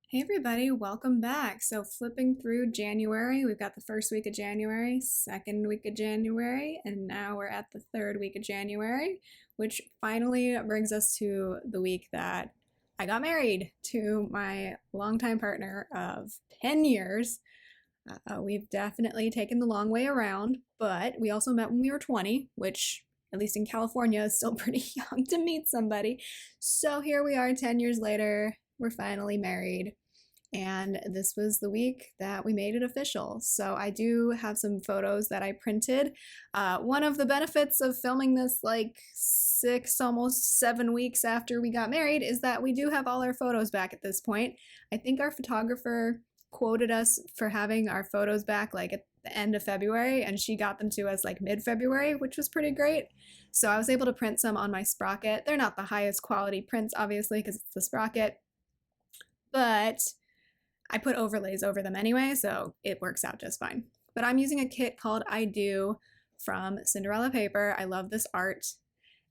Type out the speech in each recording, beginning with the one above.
Hey everybody, welcome back. So flipping through January, we've got the first week of January, second week of January, and now we're at the third week of January, which finally brings us to the week that I got married to my longtime partner of 10 years. We've definitely taken the long way around, but we also met when we were 20, which at least in California is still pretty young to meet somebody. So here we are 10 years later, we're finally married. And this was the week that we made it official. So I do have some photos that I printed. One of the benefits of filming this like 6, almost 7 weeks after we got married is that we do have all our photos back at this point. I think our photographer quoted us for having our photos back like at the end of February, and she got them to us like mid-February, which was pretty great. So I was able to print some on my Sprocket. They're not the highest quality prints, obviously, because it's the Sprocket, but I put overlays over them anyway, so it works out just fine. But I'm using a kit called I Do from Cinderella Paper. I love this art.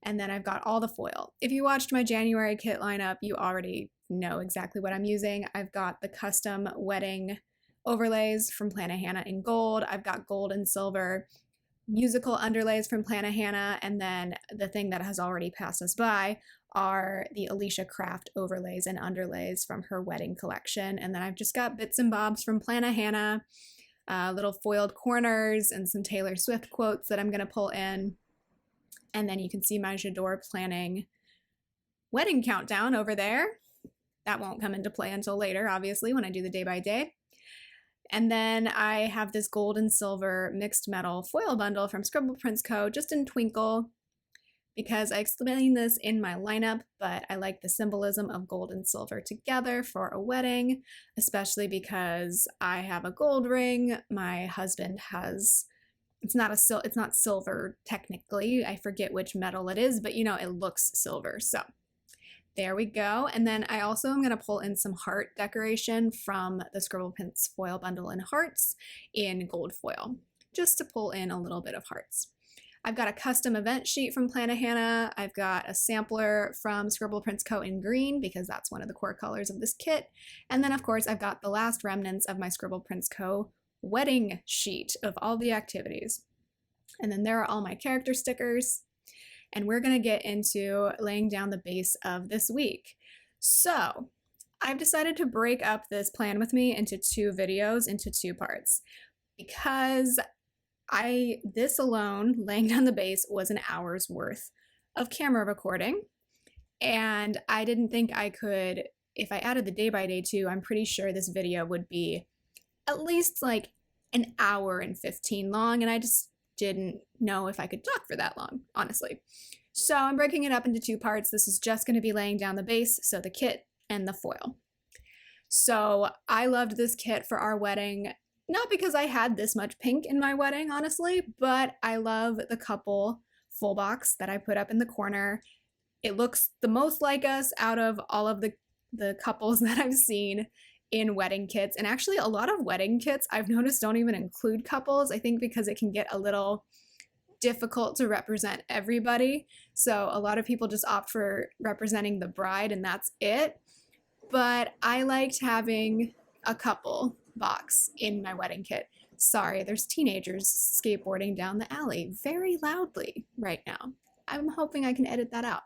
And then I've got all the foil. If you watched my January kit lineup, you already know exactly what I'm using. I've got the custom wedding overlays from Plannahannah in gold. I've got gold and silver musical underlays from Plannahannah, and then the thing that has already passed us by are the Alicia Craft overlays and underlays from her wedding collection. And then I've just got bits and bobs from Plannahannah, little foiled corners and some Taylor Swift quotes that I'm going to pull in. And then you can see my J'adore planning wedding countdown over there. That won't come into play until later, obviously, when I do the day by day. And then I have this gold and silver mixed metal foil bundle from Scribble Prints Co. just in twinkle, because I explained this in my lineup, but I like the symbolism of gold and silver together for a wedding, especially because I have a gold ring. My husband has, it's not silver technically. I forget which metal it is, but you know, it looks silver. So there we go. And then I also am going to pull in some heart decoration from the Scribble Prints foil bundle in hearts in gold foil, just to pull in a little bit of hearts. I've got a custom event sheet from Plannahannah. I've got a sampler from Scribble Prints Co. in green, because that's one of the core colors of this kit. And then, of course, I've got the last remnants of my Scribble Prints Co. wedding sheet of all the activities. And then there are all my character stickers. And we're going to get into laying down the base of this week. So I've decided to break up this plan with me into 2 videos, into 2 parts, because this alone, laying down the base, was an hour's worth of camera recording. And I didn't think I could, if I added the day by day too, I'm pretty sure this video would be at least like an hour and 15 long. And I just didn't know if I could talk for that long, honestly. So I'm breaking it up into 2 parts. This is just going to be laying down the base, so the kit and the foil. So I loved this kit for our wedding, not because I had this much pink in my wedding, honestly, but I love the couple full box that I put up in the corner. It looks the most like us out of all of the couples that I've seen in wedding kits. And actually a lot of wedding kits I've noticed don't even include couples, I think because it can get a little difficult to represent everybody. So a lot of people just opt for representing the bride and that's it. But I liked having a couple box in my wedding kit. Sorry, there's teenagers skateboarding down the alley very loudly right now. I'm hoping I can edit that out.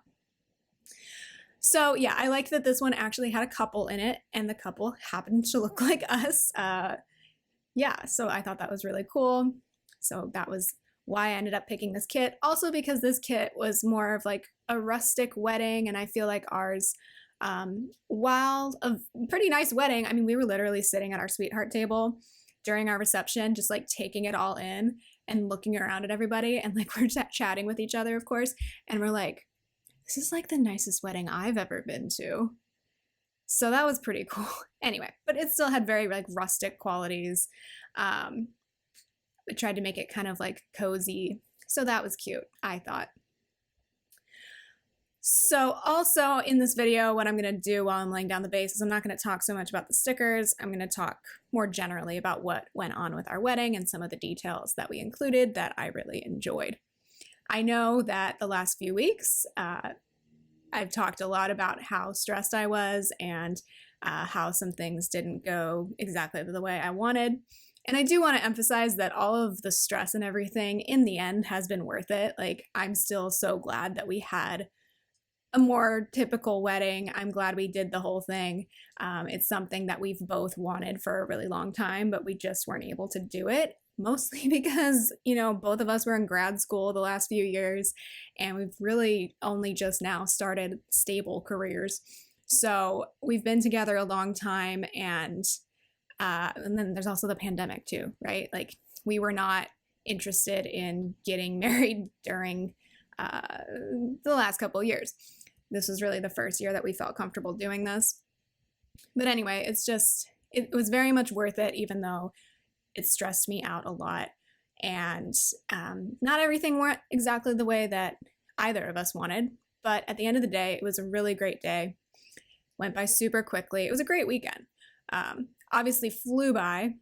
So yeah, I like that this one actually had a couple in it, and the couple happened to look like us. Yeah, so I thought that was really cool. So that was why I ended up picking this kit. Also because this kit was more of like a rustic wedding, and I feel like ours, while a pretty nice wedding, I mean, we were literally sitting at our sweetheart table during our reception, just like taking it all in and looking around at everybody, and like we're chatting with each other, of course, and we're like, this is like the nicest wedding I've ever been to. So that was pretty cool. Anyway, but it still had very like rustic qualities. I tried to make it kind of like cozy. So that was cute, I thought. So also in this video, what I'm going to do while I'm laying down the base is I'm not going to talk so much about the stickers. I'm going to talk more generally about what went on with our wedding and some of the details that we included that I really enjoyed. I know that the last few weeks, I've talked a lot about how stressed I was and how some things didn't go exactly the way I wanted. And I do want to emphasize that all of the stress and everything in the end has been worth it. Like, I'm still so glad that we had a more typical wedding. I'm glad we did the whole thing. It's something that we've both wanted for a really long time, but we just weren't able to do it. Mostly because, both of us were in grad school the last few years, and we've really only just now started stable careers. So we've been together a long time, and then there's also the pandemic too, right? Like, we were not interested in getting married during the last couple of years. This was really the first year that we felt comfortable doing this. But anyway, it was very much worth it, even though it stressed me out a lot. And not everything went exactly the way that either of us wanted. But at the end of the day, it was a really great day. Went by super quickly. It was a great weekend. Obviously flew by,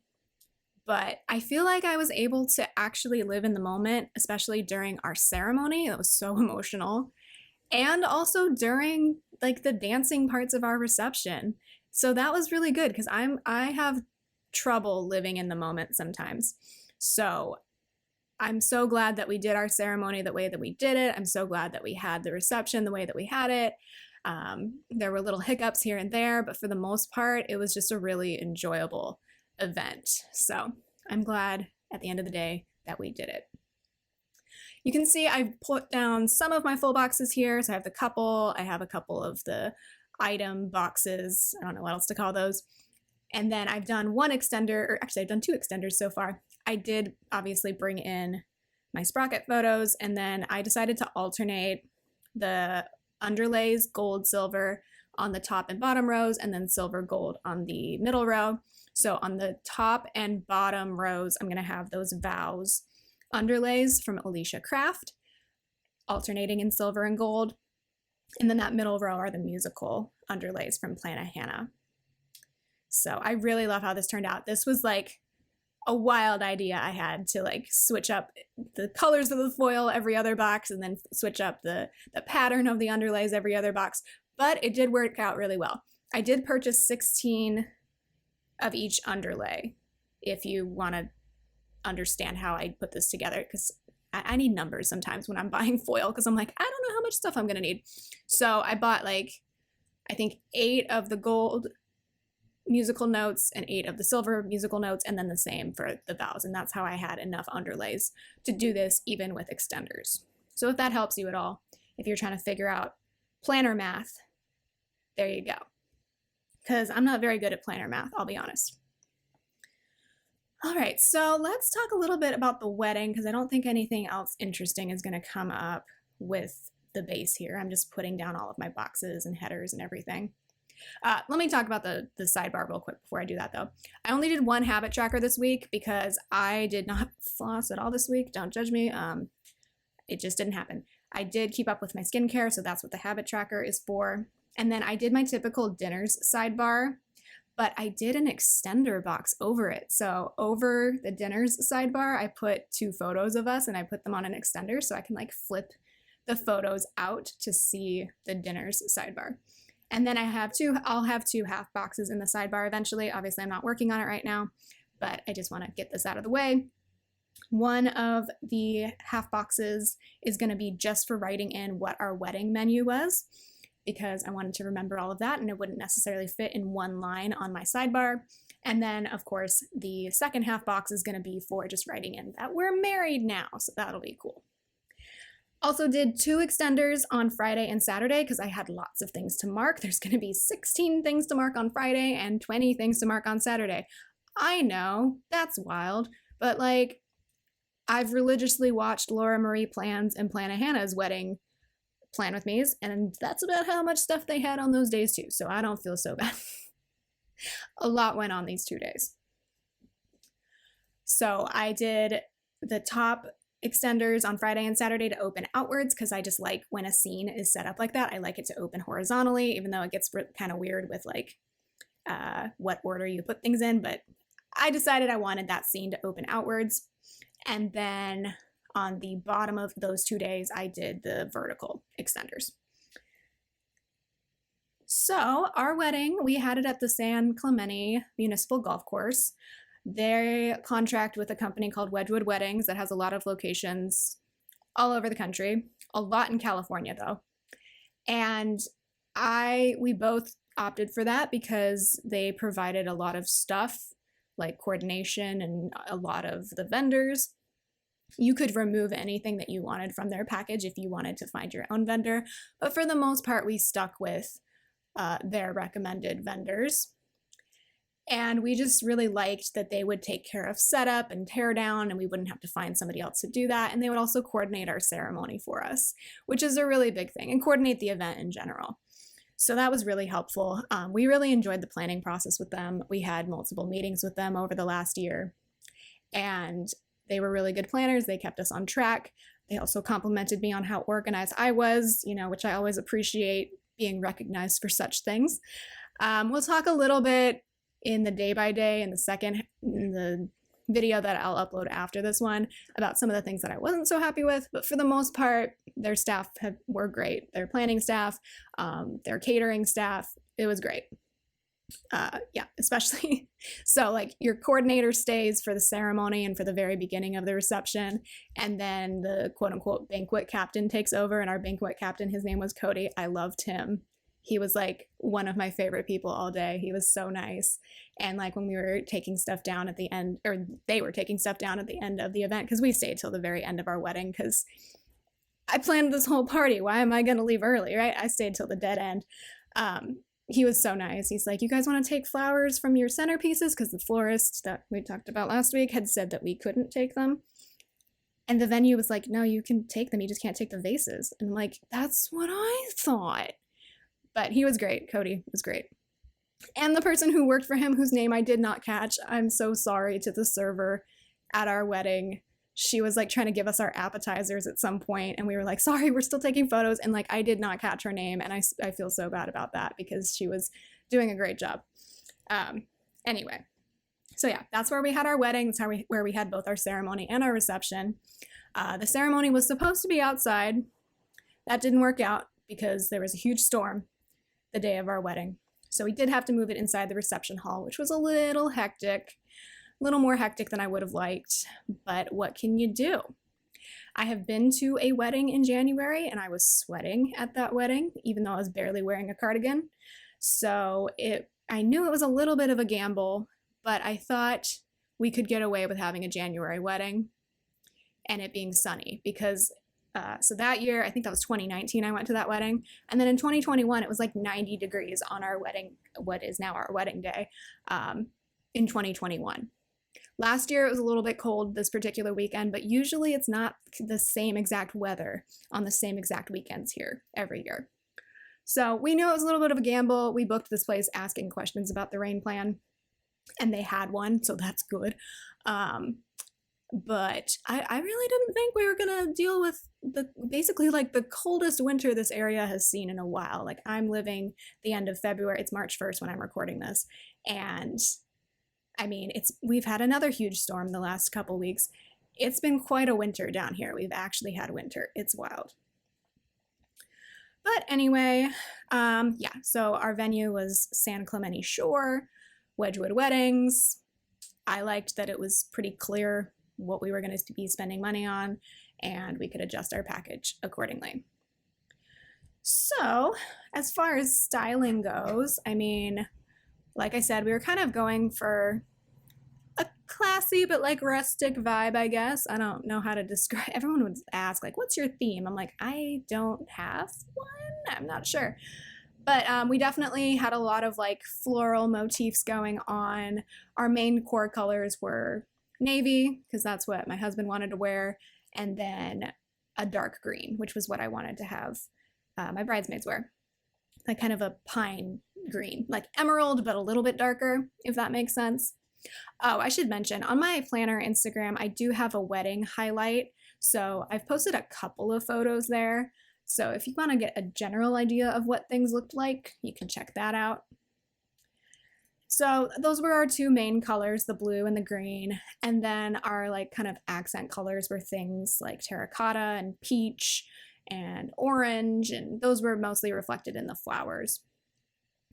but I feel like I was able to actually live in the moment, especially during our ceremony. That was so emotional. And also during like the dancing parts of our reception. So that was really good because I have trouble living in the moment sometimes. So I'm so glad that we did our ceremony the way that we did it. I'm so glad that we had the reception the way that we had it. There were little hiccups here and there, but for the most part, it was just a really enjoyable event. So I'm glad at the end of the day that we did it. You can see I've put down some of my full boxes here. So I have I have a couple of the item boxes. I don't know what else to call those. And then I've done one extender, or actually I've done 2 extenders so far. I did obviously bring in my sprocket photos, and then I decided to alternate the underlays, gold, silver on the top and bottom rows, and then silver, gold on the middle row. So on the top and bottom rows, I'm gonna have those vows underlays from Alicia Craft, alternating in silver and gold. And then that middle row are the musical underlays from Plana Hannah. So I really love how this turned out. This was like a wild idea I had to like switch up the colors of the foil every other box and then switch up the pattern of the underlays every other box. But it did work out really well. I did purchase 16 of each underlay if you want to understand how I put this together, because I need numbers sometimes when I'm buying foil, because I'm like, I don't know how much stuff I'm gonna need. So I bought I think 8 of the gold musical notes and 8 of the silver musical notes, and then the same for the vows. And that's how I had enough underlays to do this even with extenders. So if that helps you at all, if you're trying to figure out planner math, there you go. Because I'm not very good at planner math, I'll be honest. All right, so let's talk a little bit about the wedding, because I don't think anything else interesting is going to come up with the base here. I'm just putting down all of my boxes and headers and everything. Let me talk about the sidebar real quick before I do that, though. I only did one habit tracker this week because I did not floss at all this week. Don't judge me. It just didn't happen. I did keep up with my skincare, so that's what the habit tracker is for. And then I did my typical dinners sidebar, but I did an extender box over it. So over the dinners sidebar, I put 2 photos of us and I put them on an extender so I can like flip the photos out to see the dinners sidebar. And then I'll have 2 half boxes in the sidebar eventually. Obviously, I'm not working on it right now, but I just want to get this out of the way. One of the half boxes is going to be just for writing in what our wedding menu was, because I wanted to remember all of that and it wouldn't necessarily fit in one line on my sidebar. And then, of course, the second half box is going to be for just writing in that we're married now, so that'll be cool. Also did 2 extenders on Friday and Saturday because I had lots of things to mark. There's going to be 16 things to mark on Friday and 20 things to mark on Saturday. I know, that's wild, but like, I've religiously watched Laura Marie Plans and Plana Hannah's wedding plan with me's, and that's about how much stuff they had on those days too, so I don't feel so bad. A lot went on these 2 days. So I did the top extenders on Friday and Saturday to open outwards because I just like when a scene is set up like that. I like it to open horizontally, even though it gets kind of weird with like what order you put things in, but I decided I wanted that scene to open outwards. And then on the bottom of those 2 days, I did the vertical extenders. So, our wedding, we had it at the San Clemente Municipal Golf Course. They contract with a company called Wedgwood Weddings that has a lot of locations all over the country, a lot in California though. And we both opted for that because they provided a lot of stuff like coordination and a lot of the vendors. You could remove anything that you wanted from their package if you wanted to find your own vendor, but for the most part, we stuck with their recommended vendors. And we just really liked that they would take care of setup and tear down, and we wouldn't have to find somebody else to do that. And they would also coordinate our ceremony for us, which is a really big thing, and coordinate the event in general. So that was really helpful. We really enjoyed the planning process with them. We had multiple meetings with them over the last year, and they were really good planners. They kept us on track. They also complimented me on how organized I was, which I always appreciate being recognized for such things. We'll talk a little bit in the day by day in the video that I'll upload after this one about some of the things that I wasn't so happy with, but for the most part, their staff were great. Their planning staff, their catering staff, it was great. Especially so like your coordinator stays for the ceremony and for the very beginning of the reception, and then the quote unquote banquet captain takes over. And our banquet captain, his name was Cody. I loved him. He was like one of my favorite people all day. He was so nice. And like when we were taking stuff down at the end, or they were taking stuff down at the end of the event, because we stayed till the very end of our wedding because I planned this whole party. Why am I going to leave early, right? I stayed till the dead end. He was so nice. He's like, you guys want to take flowers from your centerpieces? Because the florist that we talked about last week had said that we couldn't take them. And the venue was like, no, you can take them. You just can't take the vases. And I'm like, that's what I thought. But he was great. Cody was great. And the person who worked for him, whose name I did not catch, I'm so sorry to the server at our wedding. She was like trying to give us our appetizers at some point, and we were like, sorry, we're still taking photos. And like, I did not catch her name, and I feel so bad about that because she was doing a great job. Anyway, so yeah, that's where we had our wedding. That's where we had both our ceremony and our reception. The ceremony was supposed to be outside. That didn't work out because there was a huge storm the day of our wedding. So we did have to move it inside the reception hall, which was a little hectic, a little more hectic than I would have liked, but what can you do? I have been to a wedding in January and I was sweating at that wedding, even though I was barely wearing a cardigan. So I knew it was a little bit of a gamble, but I thought we could get away with having a January wedding and it being sunny because so that year, I think that was 2019, I went to that wedding. And then in 2021, it was like 90 degrees on our wedding, what is now our wedding day, in 2021. Last year, it was a little bit cold this particular weekend, but usually it's not the same exact weather on the same exact weekends here every year. So we knew it was a little bit of a gamble. We booked this place asking questions about the rain plan, and they had one, so that's good. But I really didn't think we were gonna deal with basically like the coldest winter this area has seen in a while. Like I'm living the end of February. It's March 1st when I'm recording this, and I mean we've had another huge storm the last couple weeks. It's been quite a winter down here. We've actually had winter. It's wild. But anyway, so our venue was San Clemente Shore, Wedgwood Weddings. I liked that it was pretty clear what we were going to be spending money on, and we could adjust our package accordingly. So as far as styling goes, I mean, like I said, we were kind of going for a classy but like rustic vibe, I guess. I don't know how to describe. Everyone would ask like, what's your theme? I'm like, I don't have one. I'm not sure. But we definitely had a lot of like floral motifs going on. Our main core colors were navy, because that's what my husband wanted to wear, and then a dark green, which was what I wanted to have my bridesmaids wear. Like kind of a pine green, like emerald, but a little bit darker, if that makes sense. Oh, I should mention, on my planner Instagram, I do have a wedding highlight. So I've posted a couple of photos there. So if you want to get a general idea of what things looked like, you can check that out. So those were our two main colors, the blue and the green. And then our like kind of accent colors were things like terracotta and peach and orange, and those were mostly reflected in the flowers.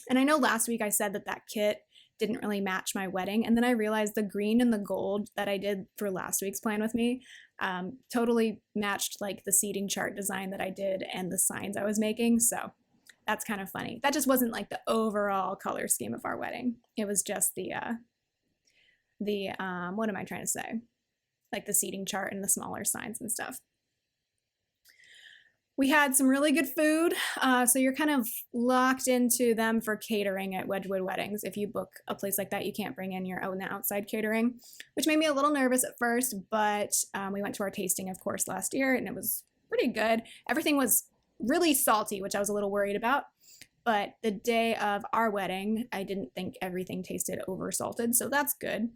And I know last week I said that that kit didn't really match my wedding. And then I realized the green and the gold that I did for last week's Plan With Me totally matched like the seating chart design that I did and the signs I was making. So that's kind of funny. That just wasn't like the overall color scheme of our wedding. It was just the what am I trying to say? Like the seating chart and the smaller signs and stuff. We had some really good food, so you're kind of locked into them for catering at Wedgwood Weddings. If you book a place like that, you can't bring in your own outside catering, which made me a little nervous at first, but we went to our tasting, of course, last year, and it was pretty good. Everything was really salty, which I was a little worried about, but the day of our wedding, I didn't think everything tasted over salted, so that's good.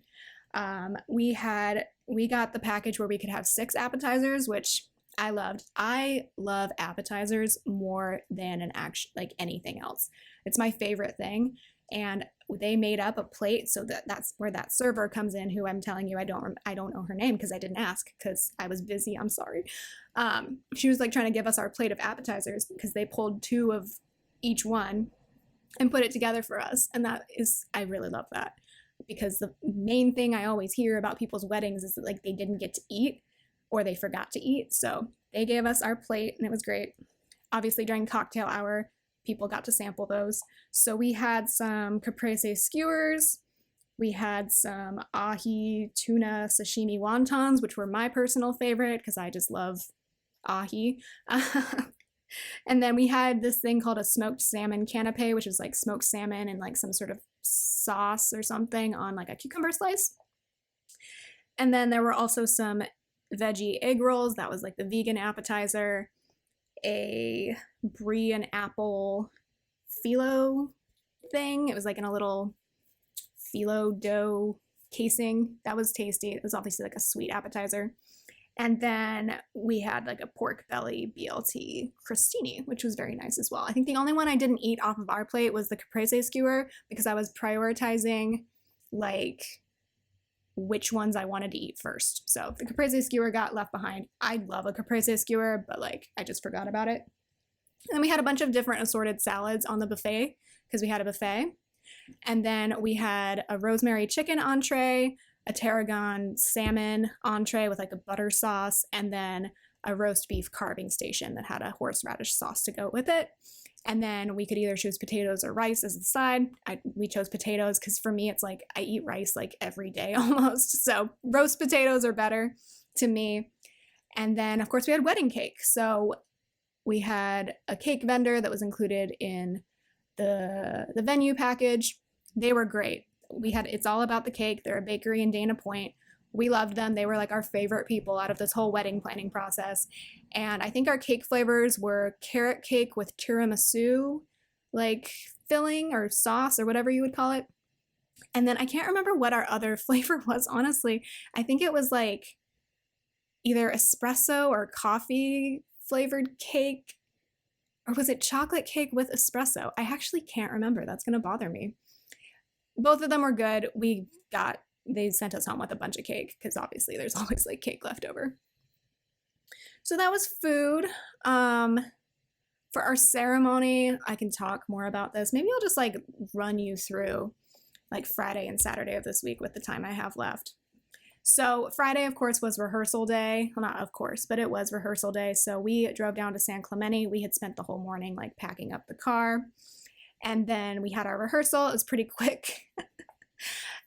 We got the package where we could have 6 appetizers, which I loved. I love appetizers more than like anything else. It's my favorite thing. And they made up a plate, so that's where that server comes in, who I'm telling you I don't know her name because I didn't ask because I was busy. I'm sorry. She was like trying to give us our plate of appetizers because they pulled 2 of each one and put it together for us. And I really love that, because the main thing I always hear about people's weddings is that like they didn't get to eat or they forgot to eat. So they gave us our plate and it was great. Obviously during cocktail hour, people got to sample those. So we had some caprese skewers. We had some ahi tuna sashimi wontons, which were my personal favorite because I just love ahi. And then we had this thing called a smoked salmon canapé, which is like smoked salmon and like some sort of sauce or something on like a cucumber slice. And then there were also some veggie egg rolls. That was like the vegan appetizer. A brie and apple phyllo thing. It was like in a little phyllo dough casing. That was tasty. It was obviously like a sweet appetizer. And then we had like a pork belly BLT crostini, which was very nice as well. I think the only one I didn't eat off of our plate was the caprese skewer because I was prioritizing like which ones I wanted to eat first. So the caprese skewer got left behind. I love a caprese skewer, but like I just forgot about it. And then we had a bunch of different assorted salads on the buffet because we had a buffet. And then we had a rosemary chicken entree, a tarragon salmon entree with like a butter sauce, and then a roast beef carving station that had a horseradish sauce to go with it. And then we could either choose potatoes or rice as the side. We chose potatoes because for me, it's like I eat rice like every day almost. So roast potatoes are better to me. And then, of course, we had wedding cake. So we had a cake vendor that was included in the venue package. They were great. It's all about the cake. They're a bakery in Dana Point. We loved them. They were like our favorite people out of this whole wedding planning process. And I think our cake flavors were carrot cake with tiramisu, like filling or sauce or whatever you would call it. And then I can't remember what our other flavor was, honestly. I think it was like either espresso or coffee flavored cake, or was it chocolate cake with espresso? I actually can't remember. That's going to bother me. Both of them were good. They sent us home with a bunch of cake because obviously there's always like cake left over. So that was food. For our ceremony, I can talk more about this. Maybe I'll just like run you through like Friday and Saturday of this week with the time I have left. So Friday, of course, was rehearsal day. Well, not of course, but it was rehearsal day. So we drove down to San Clemente. We had spent the whole morning like packing up the car. And then we had our rehearsal. It was pretty quick.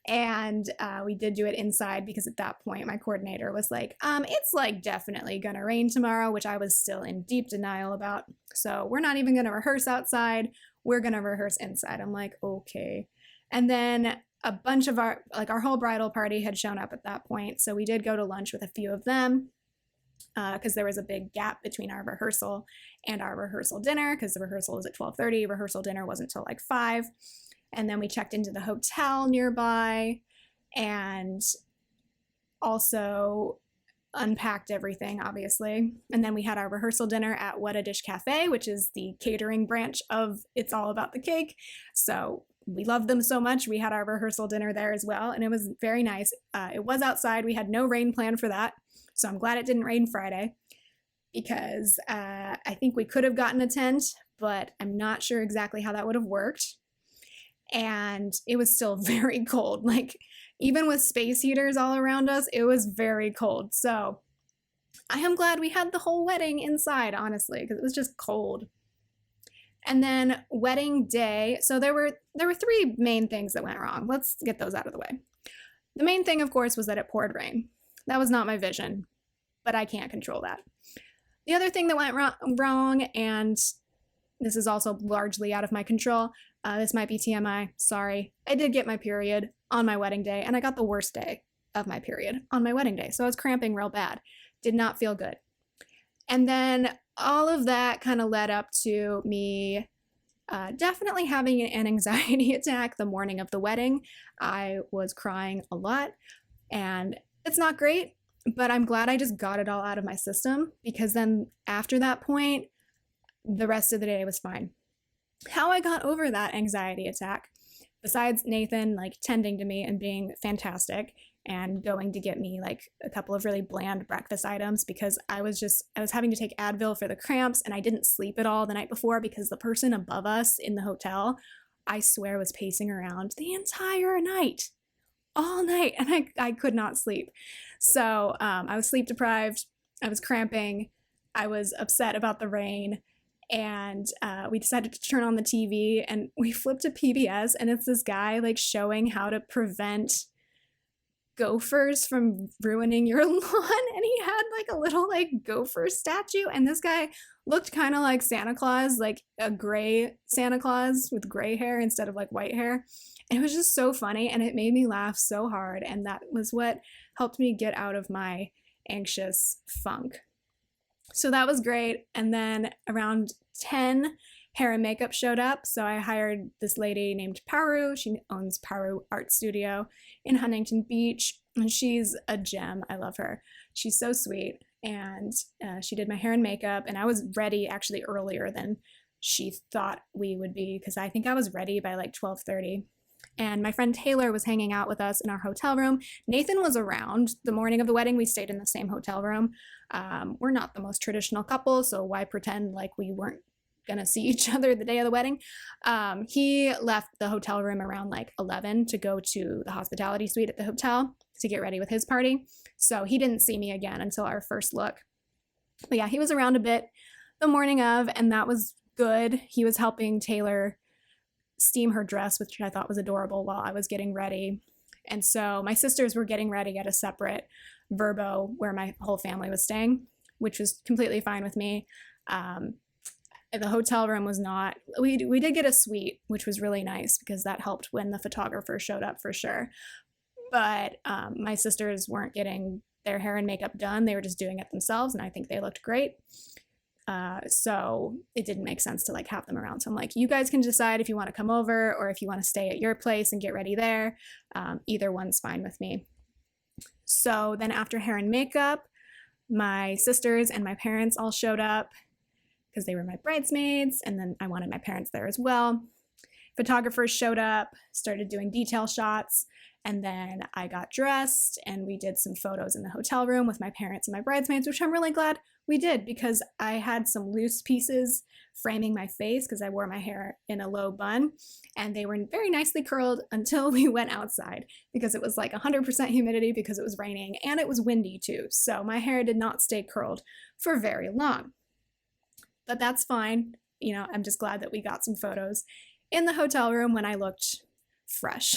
And we did do it inside because at that point my coordinator was like, it's like definitely gonna rain tomorrow, which I was still in deep denial about. So we're not even gonna rehearse outside. We're gonna rehearse inside. I'm like, okay. And then a bunch of our whole bridal party had shown up at that point. So we did go to lunch with a few of them because there was a big gap between our rehearsal and our rehearsal dinner because the rehearsal was at 12:30. Rehearsal dinner wasn't until like 5. And then we checked into the hotel nearby and also unpacked everything, obviously. And then we had our rehearsal dinner at What a Dish Cafe, which is the catering branch of It's All About the Cake. So we loved them so much. We had our rehearsal dinner there as well. And it was very nice. It was outside. We had no rain planned for that. So I'm glad it didn't rain Friday because I think we could have gotten a tent, but I'm not sure exactly how that would have worked. and it was still very cold. Like, even with space heaters all around us, it was very cold. So I am glad we had the whole wedding inside, honestly, because it was just cold. And then wedding day, so there were three main things that went wrong. Let's get those out of the way. The main thing, of course, was that it poured rain. That was not my vision, but I can't control that. The other thing that went wrong, and this is also largely out of my control, this might be TMI, sorry, I did get my period on my wedding day, and I got the worst day of my period on my wedding day. So I was cramping real bad. Did not feel good. And then all of that kind of led up to me definitely having an anxiety attack the morning of the wedding. I was crying a lot, and it's not great, but I'm glad I just got it all out of my system, because then after that point, the rest of the day was fine. How I got over that anxiety attack, besides Nathan like tending to me and being fantastic and going to get me like a couple of really bland breakfast items, because I was having to take Advil for the cramps, and I didn't sleep at all the night before because the person above us in the hotel, I swear, was pacing around the entire night, all night, and I could not sleep. So I was sleep deprived, I was cramping, I was upset about the rain, and we decided to turn on the TV, and we flipped to PBS, and it's this guy like showing how to prevent gophers from ruining your lawn, and he had like a little like gopher statue, and this guy looked kind of like Santa Claus, like a gray Santa Claus with gray hair instead of like white hair, and it was just so funny, and it made me laugh so hard, and that was what helped me get out of my anxious funk. So that was great. And then around 10, hair and makeup showed up. So I hired this lady named Paru. She owns Paru Art Studio in Huntington Beach, and she's a gem. I love her. She's so sweet. And she did my hair and makeup, and I was ready actually earlier than she thought we would be, because I think I was ready by like 12:30. And my friend Taylor was hanging out with us in our hotel room. Nathan was around the morning of the wedding. We stayed in the same hotel room. We're not the most traditional couple, so why pretend like we weren't gonna see each other the day of the wedding? He left the hotel room around like 11 to go to the hospitality suite at the hotel to get ready with his party. So he didn't see me again until our first look. But yeah, he was around a bit the morning of, and that was good. He was helping Taylor steam her dress, which I thought was adorable, while I was getting ready. And so my sisters were getting ready at a separate Verbo where my whole family was staying, which was completely fine with me. The hotel room was not, we did get a suite, which was really nice because that helped when the photographer showed up for sure. But my sisters weren't getting their hair and makeup done. They were just doing it themselves, and I think they looked great. So it didn't make sense to like have them around. So I'm like, you guys can decide if you want to come over or if you want to stay at your place and get ready there. Either one's fine with me. So then after hair and makeup, my sisters and my parents all showed up because they were my bridesmaids, and then I wanted my parents there as well. Photographers showed up, started doing detail shots, and then I got dressed and we did some photos in the hotel room with my parents and my bridesmaids, which I'm really glad we did, because I had some loose pieces framing my face because I wore my hair in a low bun, and they were very nicely curled until we went outside, because it was like 100% humidity because it was raining and it was windy too. So my hair did not stay curled for very long, but that's fine. You know, I'm just glad that we got some photos in the hotel room when I looked fresh.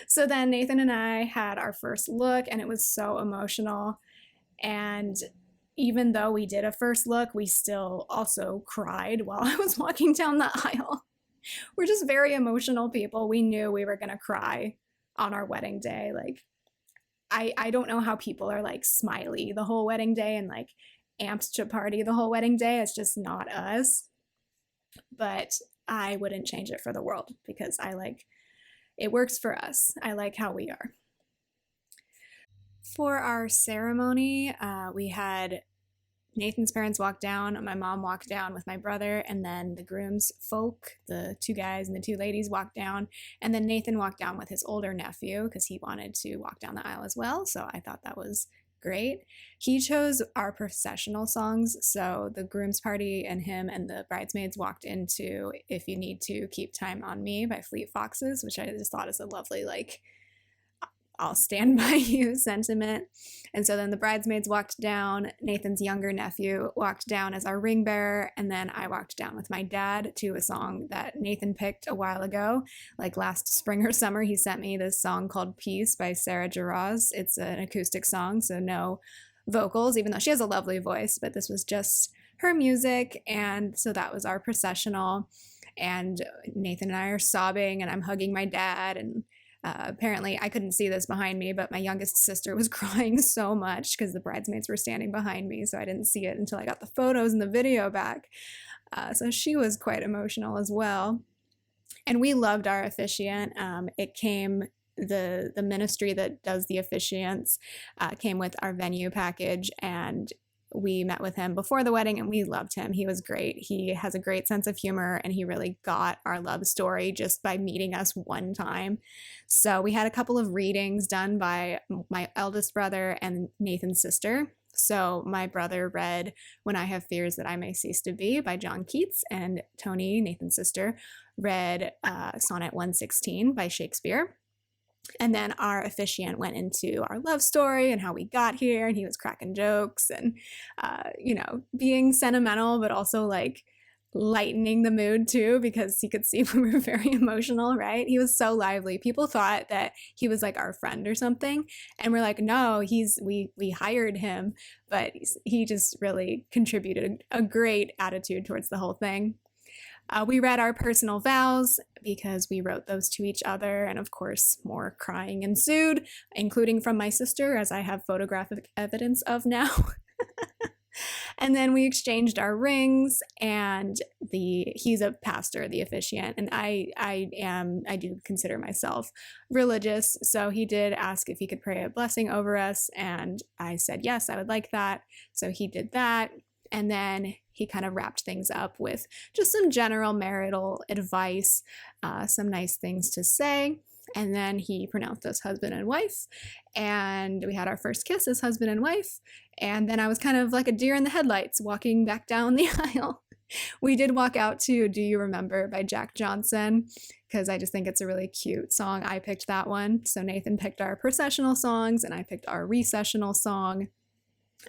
So then Nathan and I had our first look, and it was so emotional. And even though we did a first look, we still also cried while I was walking down the aisle. We're just very emotional people. We knew we were gonna cry on our wedding day. Like, I don't know how people are like smiley the whole wedding day and like amped to party the whole wedding day. It's just not us. But I wouldn't change it for the world, because it works for us. I like how we are. For our ceremony, we had Nathan's parents walk down, my mom walked down with my brother, and then the groom's folk, the two guys and the two ladies, walked down, and then Nathan walked down with his older nephew because he wanted to walk down the aisle as well. So I thought that was great. He chose our processional songs. So the groom's party and him and the bridesmaids walked into If You Need to Keep Time on Me by Fleet Foxes, which I just thought is a lovely, like, I'll stand by you sentiment. And so then the bridesmaids walked down. Nathan's younger nephew walked down as our ring bearer. And then I walked down with my dad to a song that Nathan picked a while ago. Like last spring or summer, he sent me this song called Peace by Sarah Jarosz. It's an acoustic song, so no vocals, even though she has a lovely voice, but this was just her music. And so that was our processional. And Nathan and I are sobbing, and I'm hugging my dad, and apparently, I couldn't see this behind me, but my youngest sister was crying so much because the bridesmaids were standing behind me, so I didn't see it until I got the photos and the video back. So she was quite emotional as well. And we loved our officiant. The ministry that does the officiants came with our venue package, and we met with him before the wedding, and we loved him. He was great. He has a great sense of humor, and he really got our love story just by meeting us one time. So we had a couple of readings done by my eldest brother and Nathan's sister. So my brother read When I Have Fears That I May Cease to Be by John Keats, and Tony, Nathan's sister, read Sonnet 116 by Shakespeare. And then our officiant went into our love story and how we got here, and he was cracking jokes and, being sentimental, but also like lightening the mood too, because he could see we were very emotional, right? He was so lively. People thought that he was like our friend or something. And we're like, no, we hired him, but he just really contributed a great attitude towards the whole thing. We read our personal vows because we wrote those to each other, and of course more crying ensued, including from my sister, as I have photographic evidence of now. And then we exchanged our rings, and he's a pastor, the officiant, and I do consider myself religious, so he did ask if he could pray a blessing over us, and I said yes, I would like that. So he did that. And then he kind of wrapped things up with just some general marital advice, some nice things to say. And then he pronounced us husband and wife. And we had our first kiss as husband and wife. And then I was kind of like a deer in the headlights walking back down the aisle. We did walk out to Do You Remember by Jack Johnson, because I just think it's a really cute song. I picked that one. So Nathan picked our processional songs, and I picked our recessional song.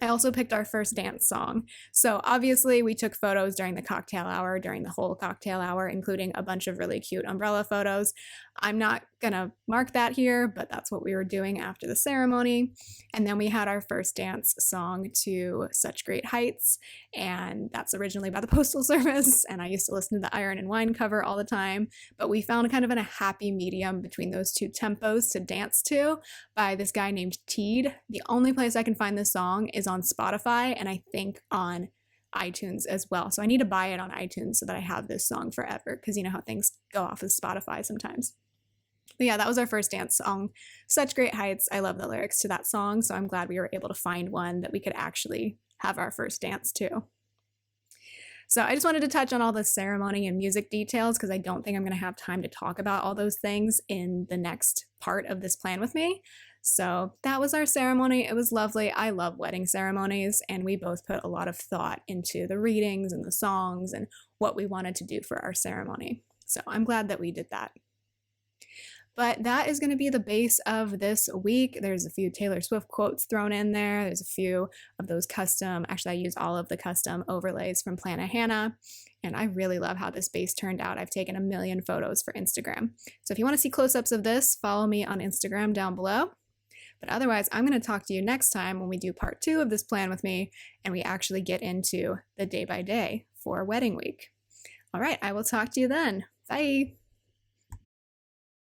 I also picked our first dance song. So obviously we took photos during the cocktail hour, during the whole cocktail hour, including a bunch of really cute umbrella photos. I'm not gonna mark that here, but that's what we were doing after the ceremony. And then we had our first dance song to Such Great Heights, and that's originally by the Postal Service, and I used to listen to the Iron and Wine cover all the time, but we found kind of a happy medium between those two tempos to dance to by this guy named Teed. The only place I can find this song is on Spotify, and I think on iTunes as well. So I need to buy it on iTunes so that I have this song forever, because you know how things go off of Spotify sometimes. But yeah, that was our first dance song, Such Great Heights. I love the lyrics to that song, so I'm glad we were able to find one that we could actually have our first dance to. So I just wanted to touch on all the ceremony and music details, because I don't think I'm going to have time to talk about all those things in the next part of this plan with me. So that was our ceremony. It was lovely. I love wedding ceremonies, and we both put a lot of thought into the readings and the songs and what we wanted to do for our ceremony. So I'm glad that we did that. But that is going to be the base of this week. There's a few Taylor Swift quotes thrown in there. There's a few of those custom, actually I use all of the custom overlays from Plana Hannah. And I really love how this base turned out. I've taken a million photos for Instagram. So if you want to see close-ups of this, follow me on Instagram down below. But otherwise, I'm going to talk to you next time when we do part 2 of this plan with me and we actually get into the day by day for wedding week. All right, I will talk to you then. Bye.